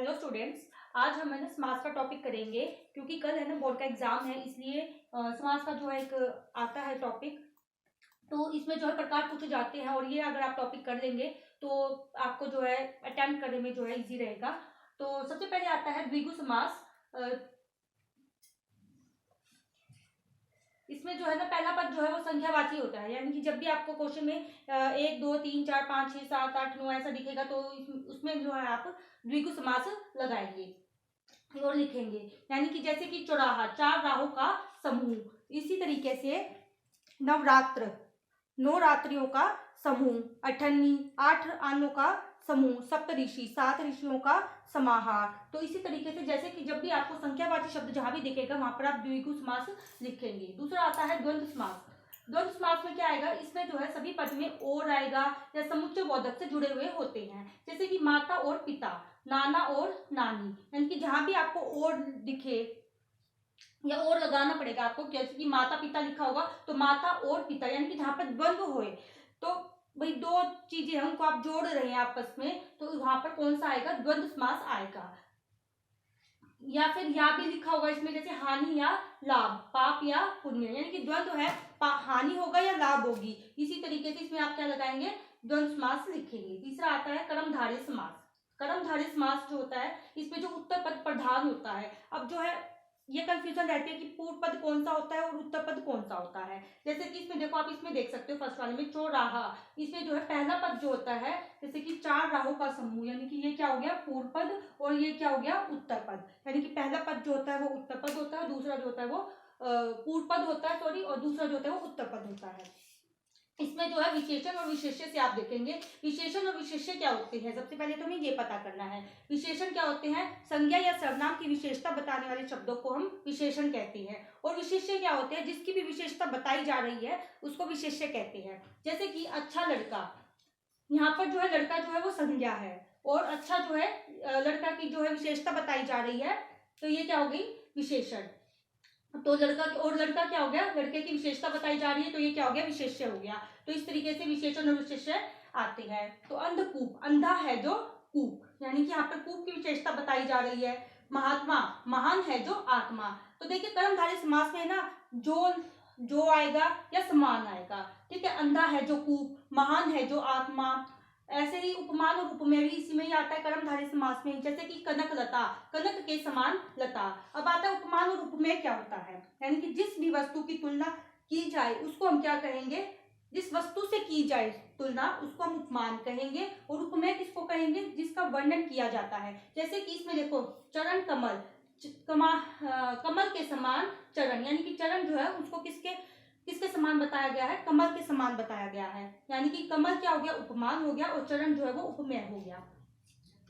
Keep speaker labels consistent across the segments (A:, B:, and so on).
A: Hello students, आज हम है ना समास का टॉपिक करेंगे क्योंकि कल है ना बोर्ड का एग्जाम है, इसलिए समास का जो है एक आता है टॉपिक। तो इसमें जो है प्रकार पूछे जाते हैं और ये अगर आप टॉपिक कर लेंगे तो आपको जो है अटेम्प्ट करने में जो है इजी रहेगा। तो सबसे पहले आता है द्विगु समास। इसमें जो है ना पहला पद जो है वो संख्यावाची होता है, यानी कि जब भी आपको क्वेश्चन में 1 2 3 4 5 6 7 8 9 ऐसा दिखेगा तो उसमें जो है आप द्विगु समास लगाएंगे और लिखेंगे। यानी कि जैसे कि चौराहा, 4 राहों का समूह। इसी तरीके से नवरात्र, 9 रात्रियों का समूह। अठन्नी, 8 आनों का समूह। सप्तऋषि, 7 ऋषियों का समाहार। तो इसी तरीके से जैसे कि जब भी आपको संख्यावाची शब्द जहां भी दिखेगा वहां पर आप द्विगु समास लिखेंगे। दूसरा आता है द्वंद्व समास। द्वंद्व समास में क्या आएगा, इसमें जो है सभी पद में और आएगा या समुच्चय बोधक से जुड़े हुए होते हैं। जैसे कि माता और पिता, नाना और नानी, यानी कि जहां भी आपको और दिखे या और लगाना पड़ेगा आपको। जैसे कि माता पिता लिखा होगा तो माता और पिता, यानी कि जहां पर द्वंद्व होए तो भाई दो चीजें हैं उनको आप जोड़ रहे हैं आपस में, तो वहां पर कौन सा आएगा, द्वंद्व समास आएगा। या फिर या भी लिखा होगा इसमें, जैसे हानि या लाभ, पाप या पुण्य, यानी कि द्वंद्व है, हानि होगा या लाभ होगी। इसी तरीके से इसमें आप क्या लगाएंगे, द्वंद्व समास लिखेंगे। तीसरा आता है कर्मधारय समास। कर्मधारय समास जो होता है इसमें जो उत्तर पद प्रधान होता है। अब जो है ये कंफ्यूजन रहती है कि पूर्व पद कौन सा होता है और उत्तर पद कौन सा होता है। जैसे कि इसमें देखो, आप इसमें देख सकते हो फर्स्ट वाले में चौराहा, इसमें जो है पहला पद जो होता है जैसे कि 4 राहों का समूह, यानी कि ये क्या हो गया पूर्व पद और ये क्या हो गया उत्तर पद। यानी कि पहला पद जो होता है वो उत्तर पद होता है, दूसरा जो होता है वो पूर्व पद होता है सॉरी, और दूसरा जो होता है वो उत्तर पद होता है। इसमें जो है विशेषण और विशेष्य से आप देखेंगे विशेषण और विशेष्य क्या होते हैं। सबसे पहले तो हमें ये पता करना है विशेषण क्या होते हैं। संज्ञा या सर्वनाम की विशेषता बताने वाले शब्दों को हम विशेषण कहते हैं। और विशेष्य क्या होते हैं, जिसकी भी विशेषता बताई जा रही है उसको विशेष्य कहते हैं। जैसे कि अच्छा लड़का, यहाँ पर जो है लड़का जो है वो संज्ञा है और अच्छा जो है लड़का की जो है विशेषता बताई जा रही है, तो ये क्या हो गई विशेषण। तो लड़का और लड़का क्या हो गया, लड़के की विशेषता बताई जा रही है, तो ये क्या हो गया विशेष्य हो गया। तो इस तरीके से विशेषण और विशेष्य आते हैं। तो अंधकूप, अंधा है जो कूप, यानी कि यहाँ पर कूप की विशेषता बताई जा रही है। महात्मा, महान है जो आत्मा। तो देखिए कर्मधारय समास में ना जो आएगा या समान आएगा, ठीक है। अंधा है जो कूप, महान है जो आत्मा। ऐसे ही उपमान और उपमेय भी इसी में ही आता है कर्मधारय समास में। जैसे कि कनक लता, कनक के समान लता। अब आता है उपमान और उपमेय क्या होता है, यानी कि जिस भी वस्तु की तुलना की जाए उसको हम क्या कहेंगे, जिस वस्तु से की जाए तुलना उसको हम उपमान कहेंगे। और उपमेय किसको कहेंगे, जिसका वर्णन किया जाता है। जैसे कि इसमें देखो चरण कमल, कमल के समान चरण, यानी कि चरण जो है उसको किसके समान बताया गया है, कमल के समान बताया गया है। यानी कि कमल क्या हो गया उपमान हो गया और चरण जो है वो उपमेय हो गया।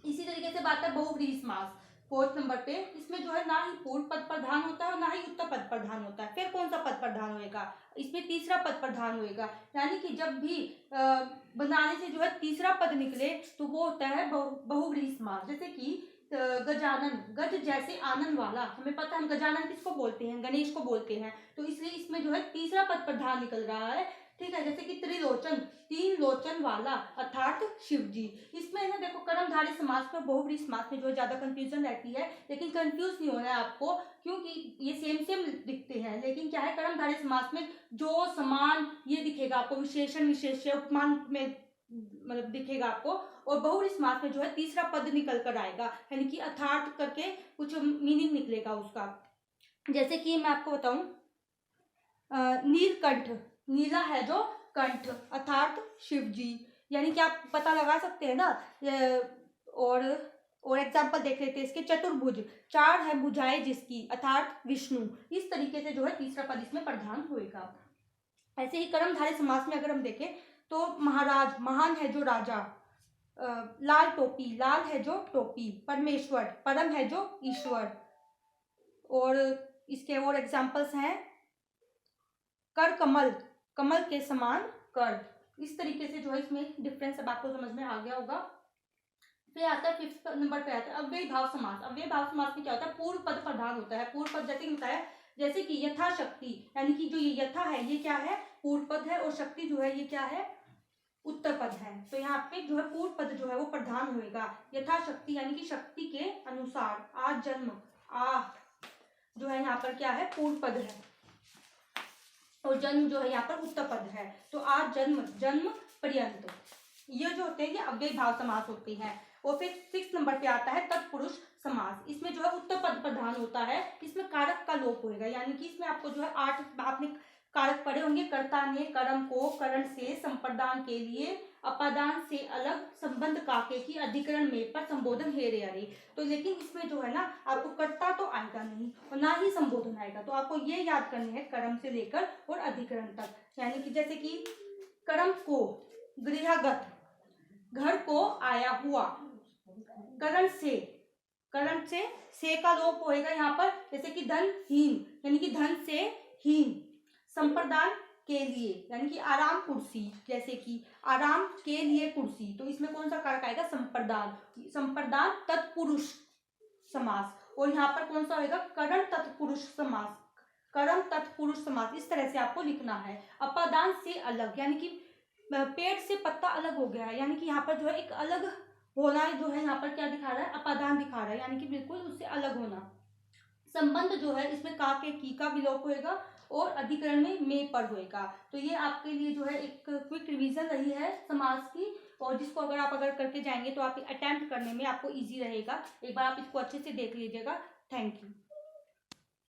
A: इसी तरीके से बात है बहुव्रीहि समास, 4th नंबर पे। इसमें जो है ना ही पूर्व पद प्रधान होता है और ना ही उत्तर पद प्रधान होता है। फिर कौन सा पद प्रधान होएगा, इसमें तीसरा पद प्रधान होएगा। यानी कि जब भी बनाने से जो है तीसरा पद निकले तो वो होता है बहुव्रीहि समास। जैसे कि गजानन, गज जैसे आनंद वाला, हमें पता है हम गजानन किसको बोलते हैं, गणेश को बोलते हैं। तो इसलिए इसमें जो है तीसरा पद प्रधान निकल रहा है, ठीक है। जैसे कि त्रिलोचन, 3 लोचन वाला अर्थात शिव जी। इसमें ना देखो कर्मधारय समास में बहुव्रीहि समास में जो है ज्यादा कंफ्यूजन रहती है, लेकिन कंफ्यूज नहीं होना है आपको क्योंकि ये सेम सेम दिखते हैं। लेकिन क्या है कर्मधारय समास में जो समान ये दिखेगा आपको, विशेषण विशेष्य उपमान में मतलब दिखेगा आपको। और बहुव्रीहि समास में जो है तीसरा पद निकल कर आएगा, यानी कि अर्थात करके कुछ मीनिंग निकलेगा उसका। जैसे कि मैं आपको बताऊं नीलकंठ, नीला है जो कंठ अर्थात शिव जी, यानी कि आप पता लगा सकते हैं ना। और एग्जाम्पल देख लेते हैं इसके। चतुर्भुज, 4 है भुजाएं जिसकी अर्थात विष्णु। इस तरीके से जो है तीसरा पद इसमें प्रधान होएगा। ऐसे ही कर्मधारय समास में अगर हम देखें तो महाराज, महान है जो राजा। लाल टोपी, लाल है जो टोपी। परमेश्वर, परम है जो ईश्वर। और इसके और एग्जाम्पल्स हैं कर कमल, कमल के समान कर। इस तरीके से जो है इसमें डिफरेंस अब आपको समझ में आ गया होगा। फिर आता है 5th नंबर पे आता है अव्ययी भाव समास। अव्ययी भाव समास में क्या होता है, पूर्व पद प्रधान होता है। पूर्व पद जैसे कि बताया, जैसे कि यथाशक्ति, यानी कि जो ये यथा है ये क्या है पूर्व पद है और शक्ति जो है ये क्या है उत्तर पद है, तो यहाँ पे जो है पूर्व पद जो है वो प्रधान होएगा। यथाशक्ति यानी कि शक्ति के अनुसार। आज जन्म, आ जो है यहाँ पर क्या है, पूर्व पद है, और जन्म जो है यहाँ पर उत्तर पद है। तो आज जन्म, जन्म पर्यंत, ये जो होते हैं ये अव्ययी भाव समास होते हैं। और फिर 6 नंबर पे आता है तत्पुरुष समास। इसमें जो है उत्तर पद प्रधान होता है, इसमें कारक का लोप होएगा, यानी कि इसमें आपको जो है 8 आपने कारक पढ़े होंगे। कर्ता ने, कर्म को, करण से, संप्रदान के लिए, अपादान से अलग, संबंध काके की, अधिकरण में, पर संबोधन हेरे अरे। तो लेकिन इसमें जो है ना आपको कर्ता तो आएगा नहीं और ना ही संबोधन आएगा, तो आपको ये याद करने हैं कर्म से लेकर और अधिकरण तक। यानी कि जैसे कि कर्म को, गृहगत, घर को, आया हुआ। करण से, करण से का लोप होएगा यहाँ पर, जैसे कि धनहीन यानी कि धन से हीन। संप्रदान के लिए यानी कि आराम कुर्सी, जैसे कि आराम के लिए कुर्सी, तो इसमें कौन सा कारक आएगा, संप्रदान। संप्रदान तत्पुरुष समास। और यहाँ पर कौन सा होगा, करण तत्पुरुष समास, करण तत्पुरुष समास। इस तरह से आपको लिखना है। अपादान से अलग यानी कि पेड़ से पत्ता अलग हो गया है, यानी कि यहाँ पर जो है एक अलग होना जो है यहाँ पर क्या दिखा रहा है, अपादान दिखा रहा है, यानी कि बिल्कुल उससे अलग होना। संबंध जो है इसमें का के की का विलोप होएगा और अधिकरण में पर होएगा। तो ये आपके लिए जो है एक क्विक रिवीजन रही है समास की, और जिसको अगर करके जाएंगे तो आप अटेम्प्ट करने में आपको इजी रहेगा। एक बार आप इसको अच्छे से देख लीजिएगा। Thank you.